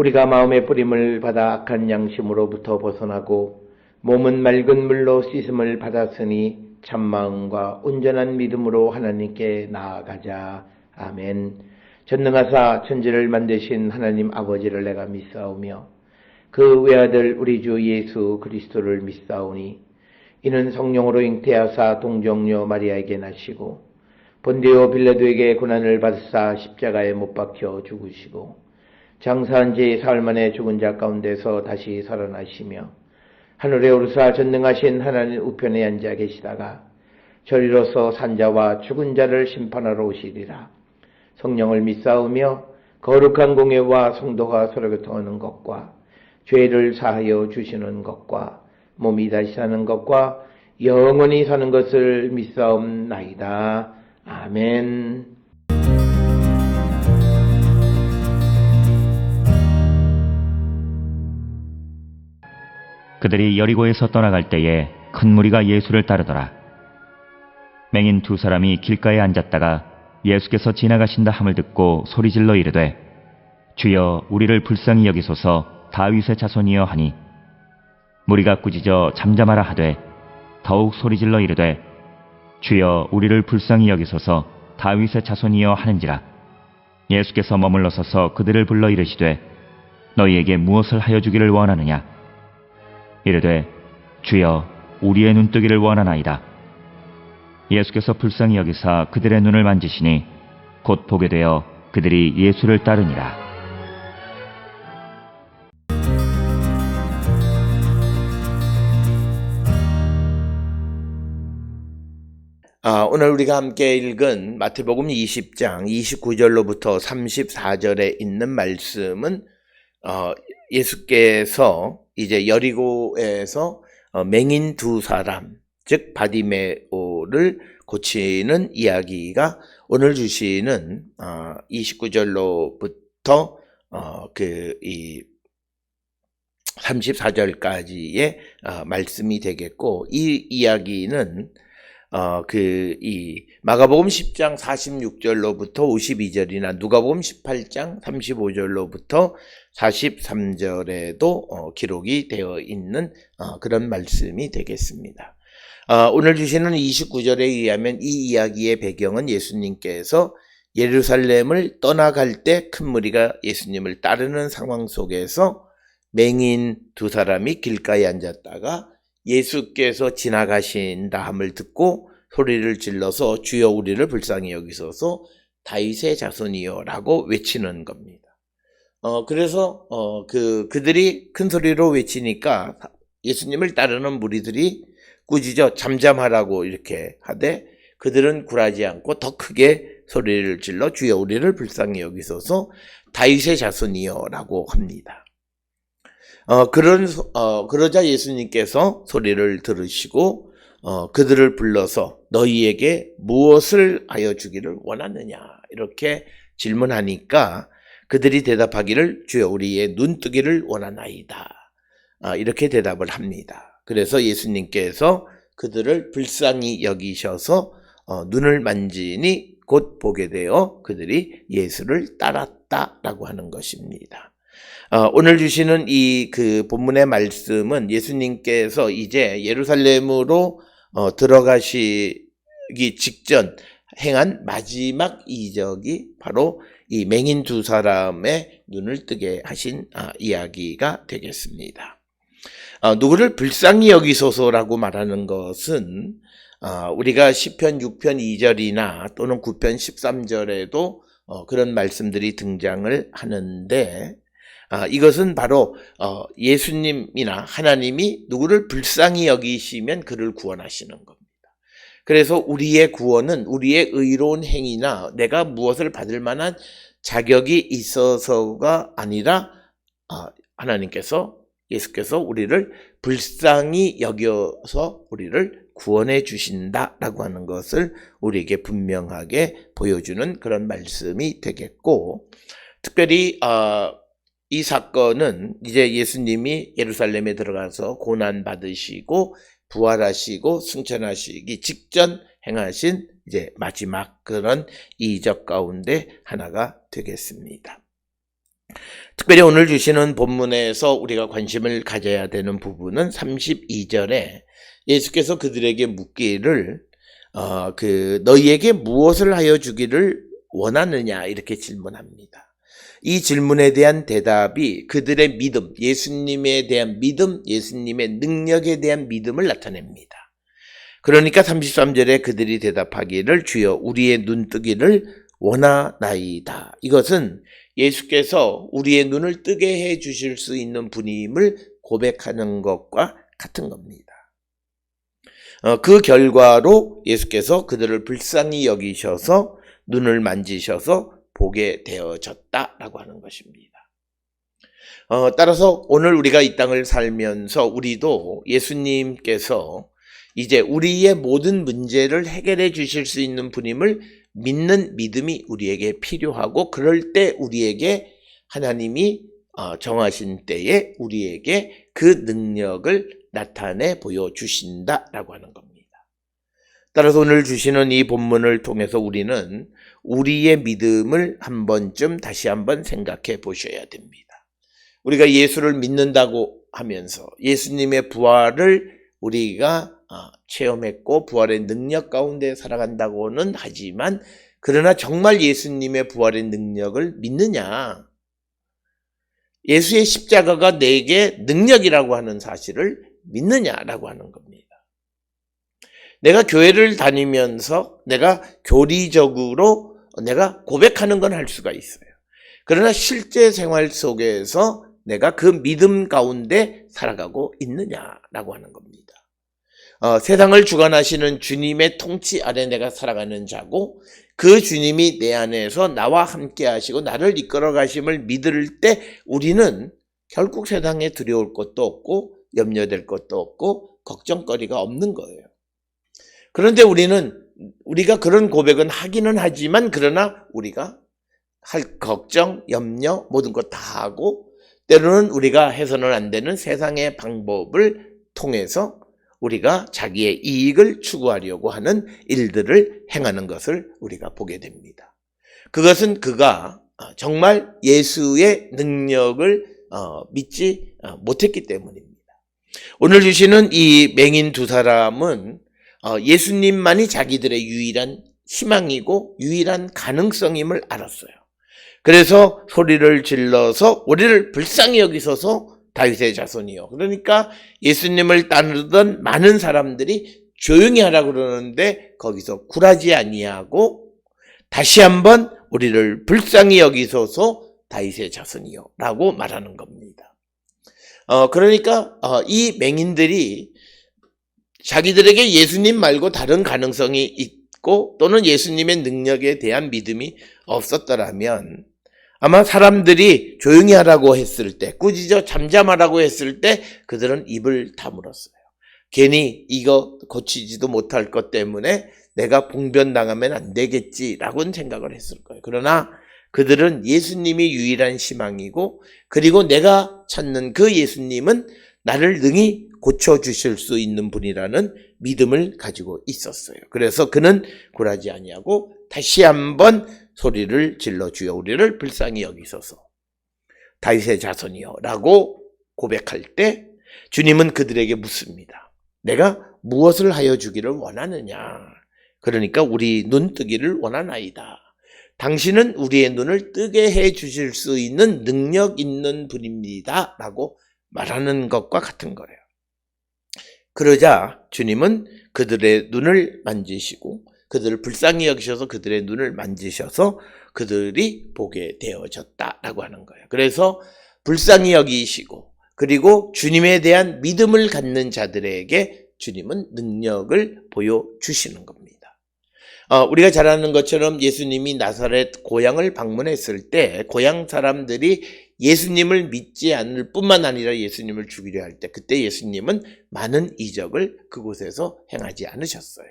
우리가 마음의 뿌림을 받아 악한 양심으로부터 벗어나고 몸은 맑은 물로 씻음을 받았으니 참마음과 온전한 믿음으로 하나님께 나아가자. 아멘. 전능하사 천지를 만드신 하나님 아버지를 내가 믿사오며 그 외아들 우리 주 예수 그리스도를 믿사오니 이는 성령으로 잉태하사 동정녀 마리아에게 나시고 본디오 빌라도에게 고난을 받으사 십자가에 못 박혀 죽으시고 장사한 지 사흘 만에 죽은 자 가운데서 다시 살아나시며 하늘에 오르사 전능하신 하나님 우편에 앉아 계시다가 저리로서 산자와 죽은 자를 심판하러 오시리라. 성령을 믿사오며 거룩한 공예와 성도가 서로 교통하는 것과 죄를 사하여 주시는 것과 몸이 다시 사는 것과 영원히 사는 것을 믿사옵나이다. 아멘. 그들이 여리고에서 떠나갈 때에 큰 무리가 예수를 따르더라. 맹인 두 사람이 길가에 앉았다가 예수께서 지나가신다 함을 듣고 소리질러 이르되 주여 우리를 불쌍히 여기소서 다윗의 자손이여 하니 무리가 꾸짖어 잠잠하라 하되 더욱 소리질러 이르되 주여 우리를 불쌍히 여기소서 다윗의 자손이여 하는지라. 예수께서 머물러 서서 그들을 불러 이르시되 너희에게 무엇을 하여 주기를 원하느냐. 이르되 주여 우리의 눈뜨기를 원하나이다. 예수께서 불쌍히 여기사 그들의 눈을 만지시니 곧 보게 되어 그들이 예수를 따르니라. 오늘 우리가 함께 읽은 마태복음 20장 29절로부터 34절에 있는 말씀은 예수께서 이제 여리고에서 맹인 두 사람, 즉 바디메오를 고치는 이야기가 오늘 주시는 29절로부터 이 34절까지의 말씀이 되겠고, 이 이야기는 이 마가복음 10장 46절로부터 52절이나 누가복음 18장 35절로부터 43절에도 기록이 되어 있는 그런 말씀이 되겠습니다. 오늘 주시는 29절에 의하면 이 이야기의 배경은 예수님께서 예루살렘을 떠나갈 때 큰 무리가 예수님을 따르는 상황 속에서 맹인 두 사람이 길가에 앉았다가 예수께서 지나가신다 함을 듣고 소리를 질러서 주여 우리를 불쌍히 여기소서 다윗의 자손이여 라고 외치는 겁니다. 그래서 그들이 큰 소리로 외치니까 예수님을 따르는 무리들이 꾸짖어 잠잠하라고 이렇게 하되 그들은 굴하지 않고 더 크게 소리를 질러 주여 우리를 불쌍히 여기소서 다윗의 자손이여라고 합니다. 그러자 예수님께서 소리를 들으시고 그들을 불러서 너희에게 무엇을 하여 주기를 원하느냐 이렇게 질문하니까 그들이 대답하기를 주여 우리의 눈뜨기를 원하나이다. 이렇게 대답을 합니다. 그래서 예수님께서 그들을 불쌍히 여기셔서 눈을 만지니 곧 보게 되어 그들이 예수를 따랐다라고 하는 것입니다. 오늘 주시는 이 본문의 말씀은 예수님께서 이제 예루살렘으로 들어가시기 직전 행한 마지막 이적이 바로 이 맹인 두 사람의 눈을 뜨게 하신 이야기가 되겠습니다. 누구를 불쌍히 여기소서라고 말하는 것은 우리가 시편 6편 2절이나 또는 9편 13절에도 그런 말씀들이 등장을 하는데 이것은 바로 예수님이나 하나님이 누구를 불쌍히 여기시면 그를 구원하시는 겁니다. 그래서 우리의 구원은 우리의 의로운 행위나 내가 무엇을 받을 만한 자격이 있어서가 아니라 하나님께서 예수께서 우리를 불쌍히 여겨서 우리를 구원해 주신다라고 하는 것을 우리에게 분명하게 보여주는 그런 말씀이 되겠고 특별히 이 사건은 이제 예수님이 예루살렘에 들어가서 고난 받으시고 부활하시고 승천하시기 직전 행하신 이제 마지막 그런 이적 가운데 하나가 되겠습니다. 특별히 오늘 주시는 본문에서 우리가 관심을 가져야 되는 부분은 32절에 예수께서 그들에게 묻기를 너희에게 무엇을 하여 주기를 원하느냐 이렇게 질문합니다. 이 질문에 대한 대답이 그들의 믿음, 예수님에 대한 믿음, 예수님의 능력에 대한 믿음을 나타냅니다. 그러니까 33절에 그들이 대답하기를 주여 우리의 눈뜨기를 원하나이다. 이것은 예수께서 우리의 눈을 뜨게 해 주실 수 있는 분임을 고백하는 것과 같은 겁니다. 그 결과로 예수께서 그들을 불쌍히 여기셔서 눈을 만지셔서 보게 되어졌다라고 하는 것입니다. 따라서 오늘 우리가 이 땅을 살면서 우리도 예수님께서 이제 우리의 모든 문제를 해결해 주실 수 있는 분임을 믿는 믿음이 우리에게 필요하고 그럴 때 우리에게 하나님이 정하신 때에 우리에게 그 능력을 나타내 보여주신다라고 하는 겁니다. 따라서 오늘 주시는 이 본문을 통해서 우리는 우리의 믿음을 한 번쯤 다시 한번 생각해 보셔야 됩니다. 우리가 예수를 믿는다고 하면서 예수님의 부활을 우리가 체험했고 부활의 능력 가운데 살아간다고는 하지만 그러나 정말 예수님의 부활의 능력을 믿느냐? 예수의 십자가가 내게 능력이라고 하는 사실을 믿느냐라고 하는 겁니다. 내가 교회를 다니면서 내가 교리적으로 내가 고백하는 건 할 수가 있어요. 그러나 실제 생활 속에서 내가 그 믿음 가운데 살아가고 있느냐라고 하는 겁니다. 세상을 주관하시는 주님의 통치 아래 내가 살아가는 자고 그 주님이 내 안에서 나와 함께 하시고 나를 이끌어 가심을 믿을 때 우리는 결국 세상에 두려울 것도 없고 염려될 것도 없고 걱정거리가 없는 거예요. 그런데 우리가 그런 고백은 하기는 하지만 그러나 우리가 할 걱정, 염려 모든 것 다 하고 때로는 우리가 해서는 안 되는 세상의 방법을 통해서 우리가 자기의 이익을 추구하려고 하는 일들을 행하는 것을 우리가 보게 됩니다. 그것은 그가 정말 예수의 능력을 믿지 못했기 때문입니다. 오늘 주시는 이 맹인 두 사람은 예수님만이 자기들의 유일한 희망이고 유일한 가능성임을 알았어요. 그래서 소리를 질러서 우리를 불쌍히 여기소서 다윗의 자손이요. 그러니까 예수님을 따르던 많은 사람들이 조용히 하라고 그러는데 거기서 굴하지 아니하고 다시 한번 우리를 불쌍히 여기소서 다윗의 자손이요 라고 말하는 겁니다. 그러니까 이 맹인들이 자기들에게 예수님 말고 다른 가능성이 있고 또는 예수님의 능력에 대한 믿음이 없었더라면 아마 사람들이 조용히 하라고 했을 때, 꾸짖어 잠잠하라고 했을 때 그들은 입을 다물었어요. 괜히 이거 고치지도 못할 것 때문에 내가 봉변당하면 안 되겠지라고는 생각을 했을 거예요. 그러나 그들은 예수님이 유일한 희망이고 그리고 내가 찾는 그 예수님은 나를 능히 고쳐주실 수 있는 분이라는 믿음을 가지고 있었어요. 그래서 그는 굴하지 아니하고 다시 한번 소리를 질러 주여 우리를 불쌍히 여기소서 다윗의 자손이여 라고 고백할 때 주님은 그들에게 묻습니다. 내가 무엇을 하여 주기를 원하느냐? 그러니까 우리 눈 뜨기를 원하나이다. 당신은 우리의 눈을 뜨게 해 주실 수 있는 능력 있는 분입니다 라고 말하는 것과 같은 거예요. 그러자 주님은 그들의 눈을 만지시고 그들을 불쌍히 여기셔서 그들의 눈을 만지셔서 그들이 보게 되어졌다라고 하는 거예요. 그래서 불쌍히 여기시고 그리고 주님에 대한 믿음을 갖는 자들에게 주님은 능력을 보여주시는 겁니다. 우리가 잘 아는 것처럼 예수님이 나사렛 고향을 방문했을 때 고향 사람들이 예수님을 믿지 않을 뿐만 아니라 예수님을 죽이려 할 때 그때 예수님은 많은 이적을 그곳에서 행하지 않으셨어요.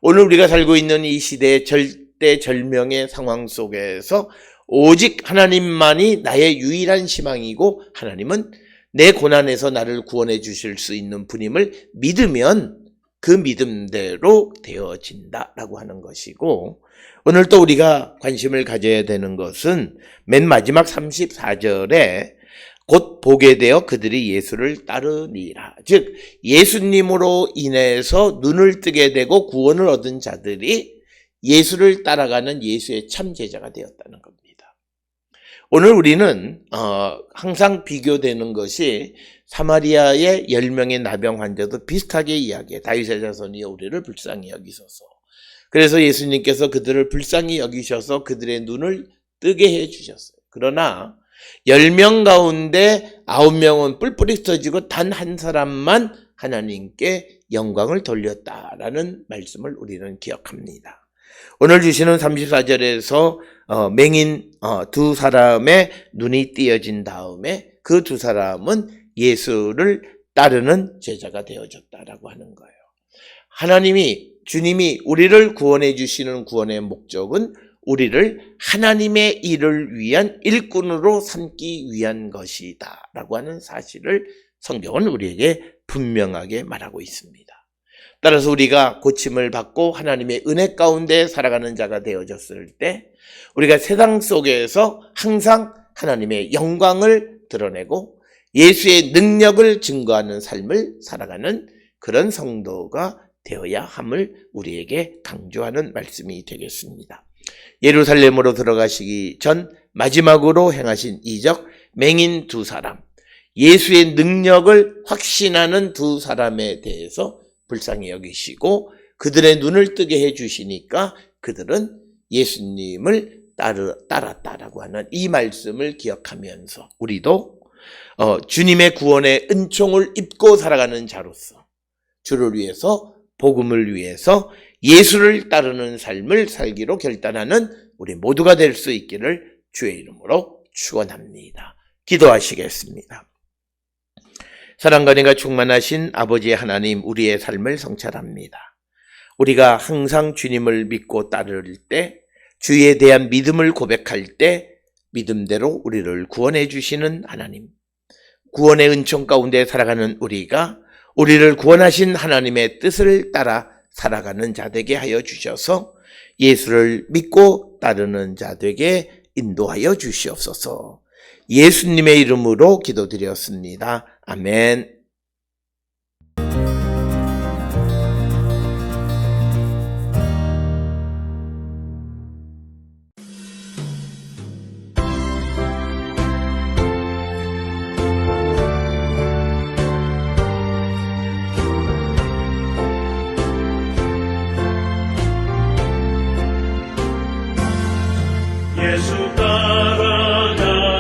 오늘 우리가 살고 있는 이 시대의 절대절명의 상황 속에서 오직 하나님만이 나의 유일한 희망이고 하나님은 내 고난에서 나를 구원해 주실 수 있는 분임을 믿으면 그 믿음대로 되어진다라고 하는 것이고 오늘 또 우리가 관심을 가져야 되는 것은 맨 마지막 34절에 곧 보게 되어 그들이 예수를 따르니라. 즉 예수님으로 인해서 눈을 뜨게 되고 구원을 얻은 자들이 예수를 따라가는 예수의 참 제자가 되었다는 겁니다. 오늘 우리는 항상 비교되는 것이 사마리아의 10명의 나병 환자도 비슷하게 이야기해. 다윗의 자손이여 우리를 불쌍히 여기소서. 그래서 예수님께서 그들을 불쌍히 여기셔서 그들의 눈을 뜨게 해 주셨어요. 그러나 10명 가운데 9명은 뿔뿔이 터지고 단 한 사람만 하나님께 영광을 돌렸다라는 말씀을 우리는 기억합니다. 오늘 주시는 34절에서 맹인 두 사람의 눈이 띄어진 다음에 그 두 사람은 예수를 따르는 제자가 되어졌다라고 하는 거예요. 주님이 우리를 구원해 주시는 구원의 목적은 우리를 하나님의 일을 위한 일꾼으로 삼기 위한 것이다 라고 하는 사실을 성경은 우리에게 분명하게 말하고 있습니다. 따라서 우리가 고침을 받고 하나님의 은혜 가운데 살아가는 자가 되어졌을 때 우리가 세상 속에서 항상 하나님의 영광을 드러내고 예수의 능력을 증거하는 삶을 살아가는 그런 성도가 되어야 함을 우리에게 강조하는 말씀이 되겠습니다. 예루살렘으로 들어가시기 전 마지막으로 행하신 이적 맹인 두 사람, 예수의 능력을 확신하는 두 사람에 대해서 불쌍히 여기시고 그들의 눈을 뜨게 해주시니까 그들은 예수님을 따랐다라고 하는 이 말씀을 기억하면서 우리도 주님의 구원의 은총을 입고 살아가는 자로서 주를 위해서 복음을 위해서 예수를 따르는 삶을 살기로 결단하는 우리 모두가 될 수 있기를 주의 이름으로 축원합니다. 기도하시겠습니다. 사랑과 은혜가 충만하신 아버지 하나님, 우리의 삶을 성찰합니다. 우리가 항상 주님을 믿고 따를 때, 주에 대한 믿음을 고백할 때 믿음대로 우리를 구원해 주시는 하나님, 구원의 은총 가운데 살아가는 우리가 우리를 구원하신 하나님의 뜻을 따라 살아가는 자 되게 하여 주셔서 예수를 믿고 따르는 자 되게 인도하여 주시옵소서. 예수님의 이름으로 기도드렸습니다. 아멘. 예수 따라가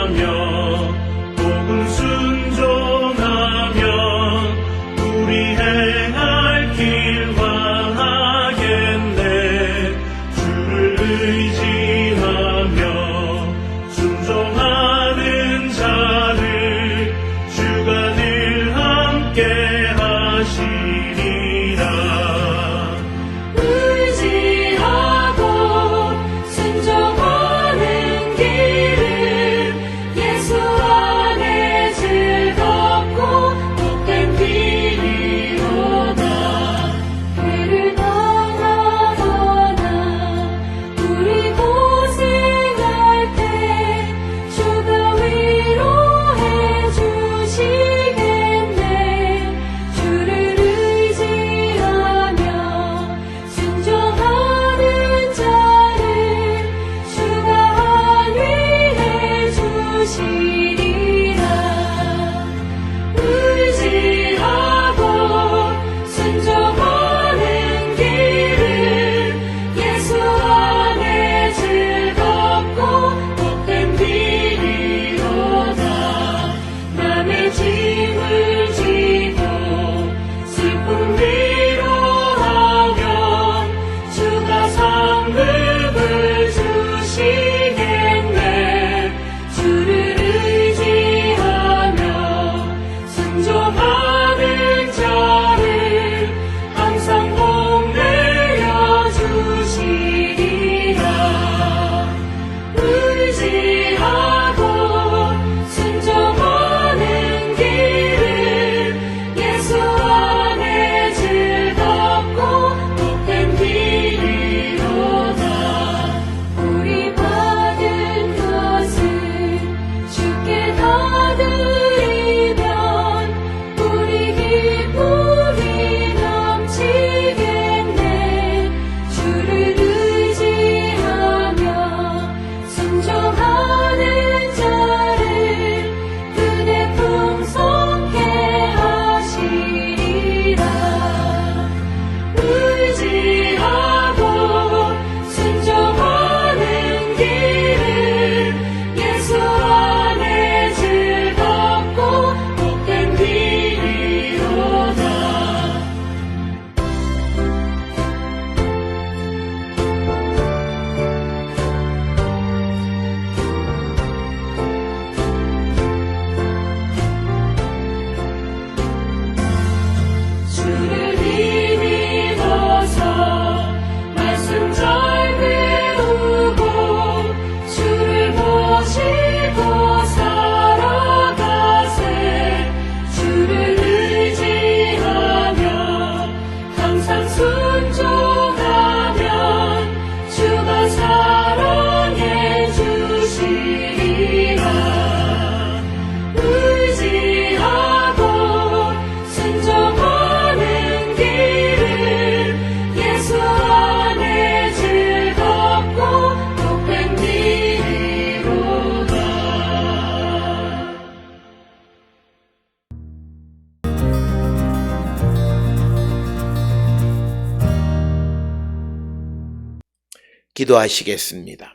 기도하시겠습니다.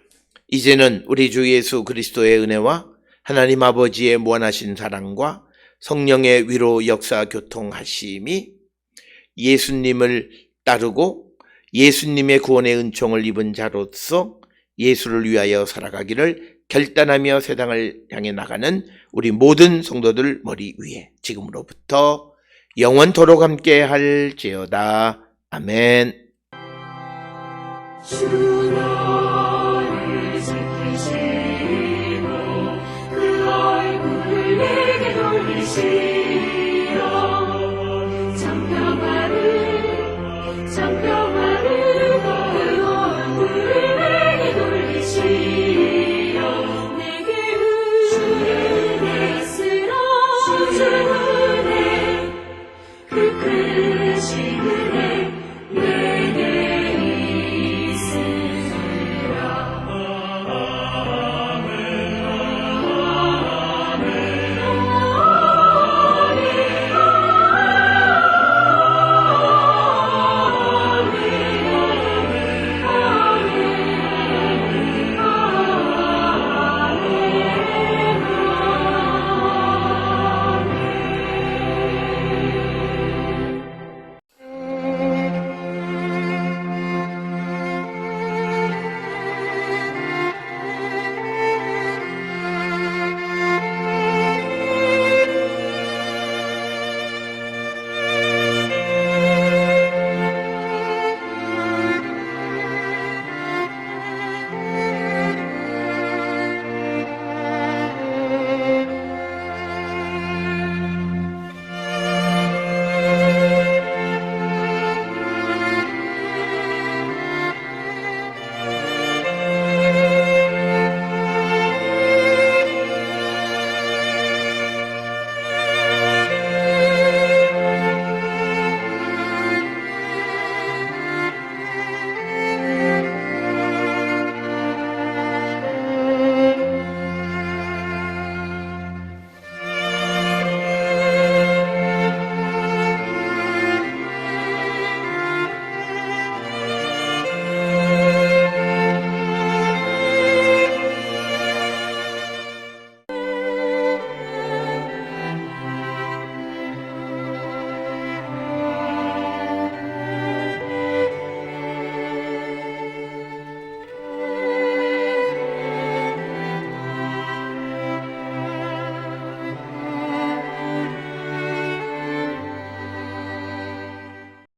이제는 우리 주 예수 그리스도의 은혜와 하나님 아버지의 무한하신 사랑과 성령의 위로 역사 교통하심이 예수님을 따르고 예수님의 구원의 은총을 입은 자로서 예수를 위하여 살아가기를 결단하며 세상을 향해 나가는 우리 모든 성도들 머리 위에 지금으로부터 영원토록 함께 할지어다. 아멘. 주 너를 지키시고 그 얼굴을 내게 돌리시고